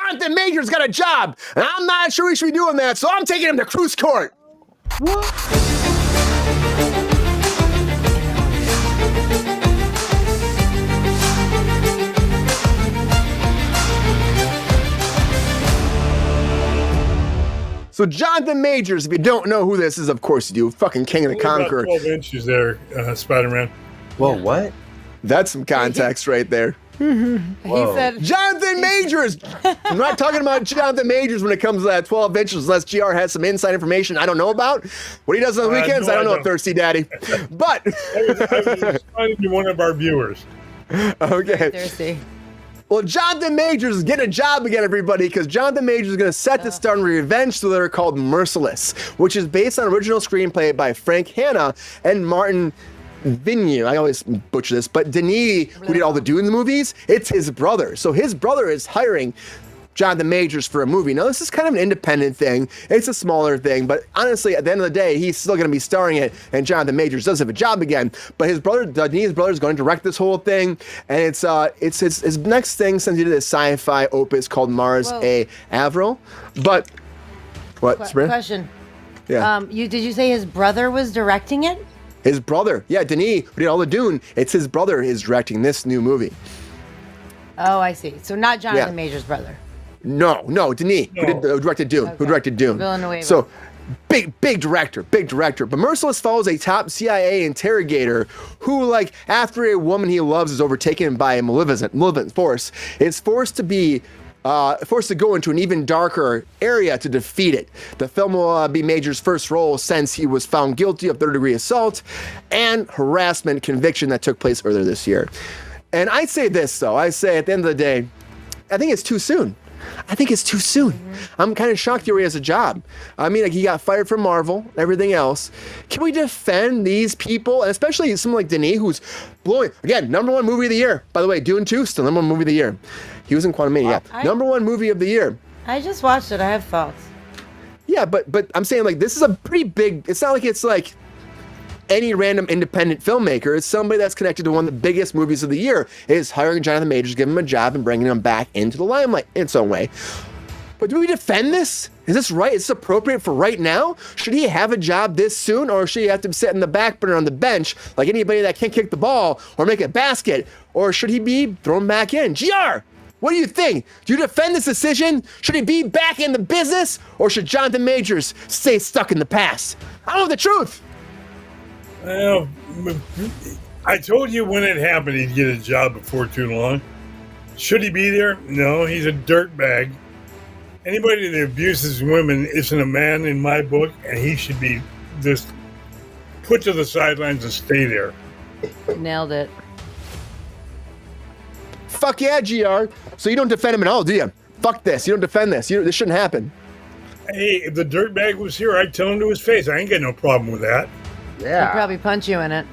Jonathan Majors got a job, and I'm not sure he should be doing that, so I'm taking him to Kruse Court. What? So Jonathan Majors, if you don't know who this is, of course you do. Fucking King of the Conqueror. 12 inches there, Spider-Man. Whoa, what? That's some context right there. He said Jonathan Majors. I'm not talking about Jonathan Majors when it comes to that 12 inches, unless GR has some inside information I don't know about. What he does on the weekends, no, I don't know, Thirsty Daddy. But I was responding to one of our viewers. Okay. thirsty. Well, Jonathan Majors is getting a job again, everybody, because Jonathan Majors is going to set to star in a revenge thriller called Merciless, which is based on an original screenplay by Frank Hanna and Martin Vigneault. I always butcher this, but Denis, who did all the Dune movies, it's his brother. So his brother is hiring Jonathan Majors for a movie. Now, this is kind of an independent thing. It's a smaller thing, but honestly, at the end of the day, he's still going to be starring it, and Jonathan Majors does have a job again. But his brother, Denis' brother, is going to direct this whole thing, and it's his next thing since he did this sci-fi opus called Mars A. Avril. But what? Sabrina? Question. Yeah. Did you say his brother was directing it? His brother, yeah, Denis, who did all the Dune. It's his brother is directing this new movie. Oh, I see. So not Jonathan Majors' brother. No, Denis, who directed Dune. Okay. Who directed Dune. Villanueva. So, big director. But Merciless follows a top CIA interrogator who, like, after a woman he loves is overtaken by a malevolent force, is forced to go into an even darker area to defeat it. The film will be Majors' first role since he was found guilty of third-degree assault and harassment conviction that took place earlier this year. And I say this, though. I say, at the end of the day, I think it's too soon. I'm kind of shocked he already has a job. I mean, like, he got fired from Marvel, everything else. Can we defend these people, and especially someone like Denis, who's blowing, again, #1 movie of the year. By the way, Dune 2, still #1 movie of the year. He was in Quantumania. #1 movie of the year. I just watched it. I have thoughts. Yeah, but I'm saying, like, this is a pretty big, it's not like it's like any random independent filmmaker. It's somebody that's connected to one of the biggest movies of the year, is hiring Jonathan Majors, giving him a job, and bringing him back into the limelight in some way. But do we defend this? Is this right? Is this appropriate for right now? Should he have a job this soon, or should he have to sit in the back burner on the bench like anybody that can't kick the ball or make a basket? Or should he be thrown back in? GR, what do you think? Do you defend this decision? Should he be back in the business, or should Jonathan Majors stay stuck in the past? I know the truth. Well, I told you when it happened he'd get a job before too long. Should he be there? No, he's a dirtbag. Anybody that abuses women isn't a man in my book, and he should be just put to the sidelines and stay there. Nailed it. Fuck yeah, GR. So you don't defend him at all, do you? Fuck this. You don't defend this. This shouldn't happen. Hey, if the dirtbag was here, I'd tell him to his face. I ain't got no problem with that. He'd probably punch you in it.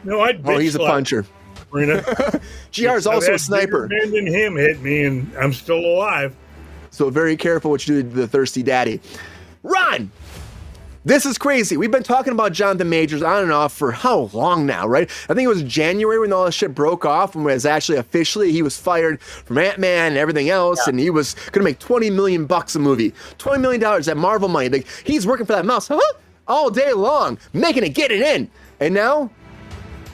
No, I'd bitch he's a puncher. GR is also a sniper. Man than him hit me, and I'm still alive. So very careful what you do to the thirsty daddy. Ron! This is crazy. We've been talking about Jonathan Majors on and off for how long now, right? I think it was January when all this shit broke off, and was actually officially he was fired from Ant-Man and everything else, and he was gonna make $20 million a movie. $20 million, that Marvel money. Like, he's working for that mouse, all day long, making it, getting in. And now,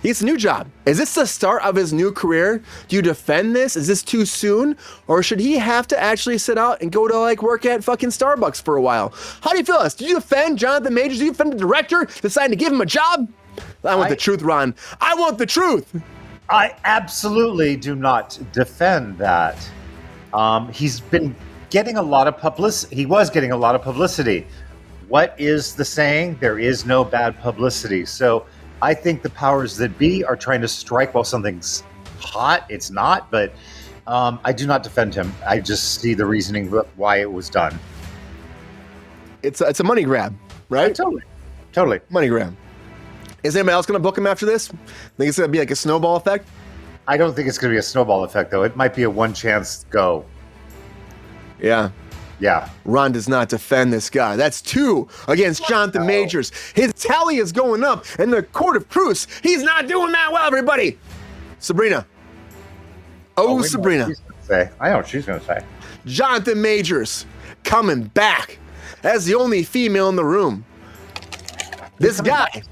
he gets a new job. Is this the start of his new career? Do you defend this? Is this too soon? Or should he have to actually sit out and go to, like, work at fucking Starbucks for a while? How do you feel this? Do you defend Jonathan Majors? Do you defend the director deciding to give him a job? I want the truth, Ron. I want the truth. I absolutely do not defend that. He's been getting a lot of publicity. He was getting a lot of publicity. What is the saying? There is no bad publicity. So I think the powers that be are trying to strike while something's hot. It's not, but I do not defend him. I just see the reasoning why it was done. It's a money grab, right? Totally. Money grab. Is anybody else going to book him after this? Think it's going to be like a snowball effect? I don't think it's going to be a snowball effect, though. It might be a one chance go. Yeah. Ron does not defend this guy. That's 2 against Jonathan Majors. His tally is going up in the court of Kruse. He's not doing that well, everybody. Sabrina. Sabrina. I know what she's going to say. Jonathan Majors coming back as the only female in the room. This guy,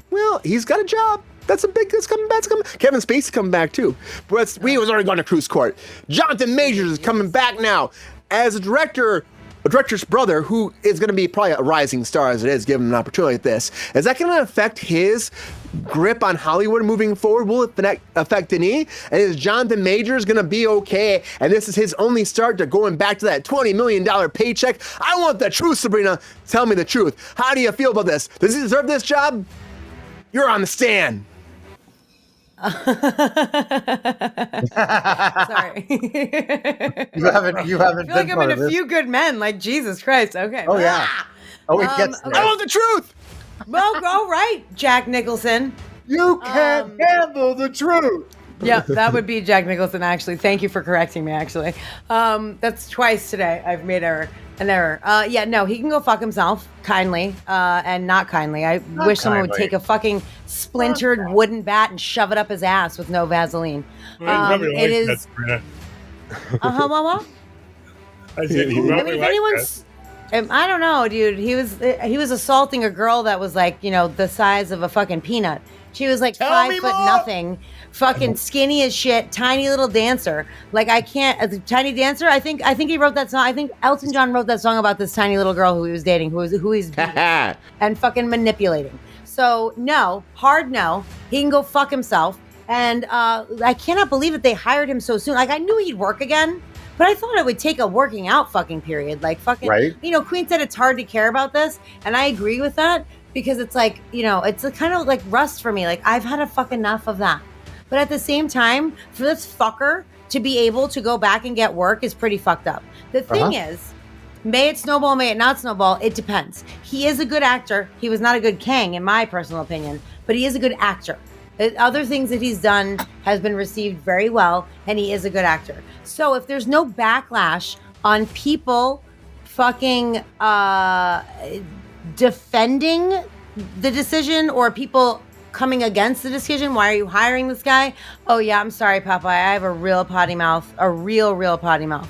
well, he's got a job. That's coming back. Kevin Spacey coming back too. But we was already going to Kruse Court. Jonathan Majors is coming back now as a director's brother who is going to be probably a rising star as it is, given an opportunity like this. Is that going to affect his grip on Hollywood moving forward? Will it affect Denis? And is Jonathan Majors going to be okay? And this is his only start to going back to that $20 million paycheck? I want the truth, Sabrina. Tell me the truth. How do you feel about this? Does he deserve this job? You're on the stand. Sorry. You haven't I feel like I'm in of A Few Good Men. Like, Jesus Christ. Okay. Oh, yeah. Oh, it gets there. I want the truth. Well, all right, Jack Nicholson. You can't handle the truth. Yeah, that would be Jack Nicholson, actually. Thank you for correcting me, actually. That's twice today I've made an error. Yeah, no, he can go fuck himself, kindly, and not kindly. I wish someone would take a fucking splintered wooden bat and shove it up his ass with no Vaseline. It is... What? I said he probably if anyone's... I don't know, dude. He was assaulting a girl that was like, the size of a fucking peanut. She was like 5 foot nothing, fucking skinny as shit, tiny little dancer. Like, I can't, a tiny dancer. I think he wrote that song. I think Elton John wrote that song about this tiny little girl who he was dating, who he's beating and fucking manipulating. So no, hard no. He can go fuck himself. And I cannot believe that they hired him so soon. Like, I knew he'd work again. But I thought it would take a working out fucking period. Like, fucking, right. Queen said it's hard to care about this. And I agree with that because it's like, it's a kind of like rust for me. Like, I've had a fuck enough of that. But at the same time, for this fucker to be able to go back and get work is pretty fucked up. The thing is, may it snowball, may it not snowball, it depends. He is a good actor. He was not a good Kang, in my personal opinion, but he is a good actor. Other things that he's done has been received very well, and he is a good actor. So if there's no backlash on people fucking defending the decision or people coming against the decision, why are you hiring this guy? Oh yeah, I'm sorry, Popeye. I have a real potty mouth, a real potty mouth.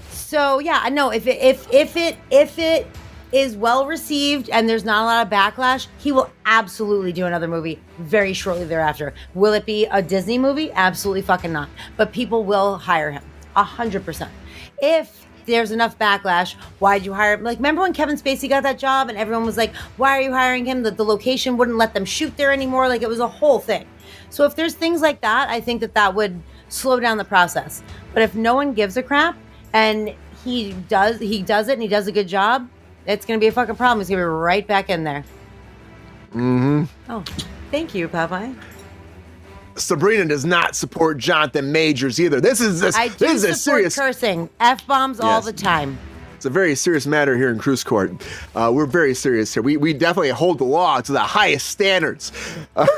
So yeah, I know if it is well received and there's not a lot of backlash, he will absolutely do another movie very shortly thereafter. Will it be a Disney movie? Absolutely fucking not. But people will hire him 100%. If there's enough backlash, why'd you hire him? Like, remember when Kevin Spacey got that job and everyone was like, why are you hiring him? The location wouldn't let them shoot there anymore. Like, it was a whole thing. So if there's things like that, I think that would slow down the process. But if no one gives a crap and he does it and he does a good job, it's going to be a fucking problem. He's going to be right back in there. Mm-hmm. Oh, thank you, Popeye. Sabrina does not support Jonathan Majors either. This is a serious cursing. F-bombs all the time. It's a very serious matter here in Kruse Court. We're very serious here. We definitely hold the law to the highest standards. But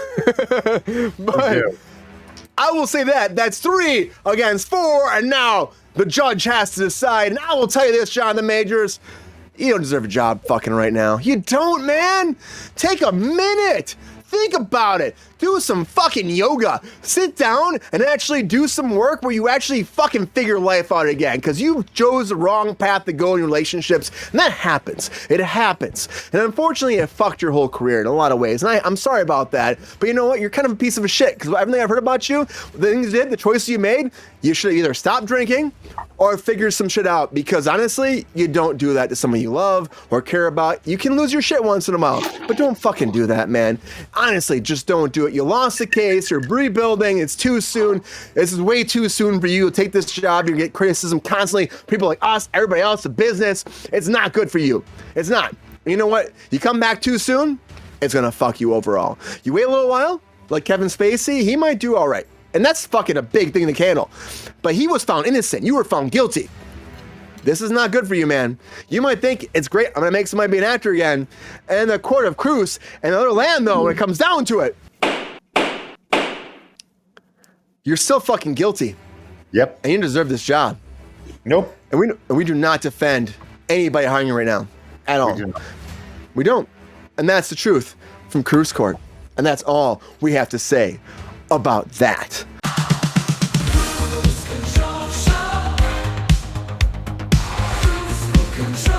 I will say that's 3 against 4, and now the judge has to decide. And I will tell you this, Jonathan Majors. You don't deserve a job fucking right now. You don't, man. Take a minute. Think about it. Do some fucking yoga. Sit down and actually do some work where you actually fucking figure life out again, because you chose the wrong path to go in relationships, and that happens. It happens. And unfortunately, it fucked your whole career in a lot of ways, and I'm sorry about that, but you know what? You're kind of a piece of a shit, because everything I've heard about you, the things you did, the choices you made, you should either stop drinking or figure some shit out, because honestly, you don't do that to someone you love or care about. You can lose your shit once in a while, but don't fucking do that, man. Honestly, just don't do it. You lost the case, you're rebuilding, it's too soon. This is way too soon for you to take this job. You get criticism constantly. People like us, everybody else, the business. It's not good for you. It's not. You know what? You come back too soon, it's gonna fuck you overall. You wait a little while, like Kevin Spacey, he might do all right. And that's fucking a big thing to handle. But he was found innocent. You were found guilty. This is not good for you, man. You might think it's great, I'm gonna make somebody be an actor again. And in the court of Kruse and other land, though, when it comes down to it, you're still fucking guilty. Yep. And you deserve this job. Nope. And we do not defend anybody hiring you right now. At all. We don't. And that's the truth from Kruse Court. And that's all we have to say about that. control.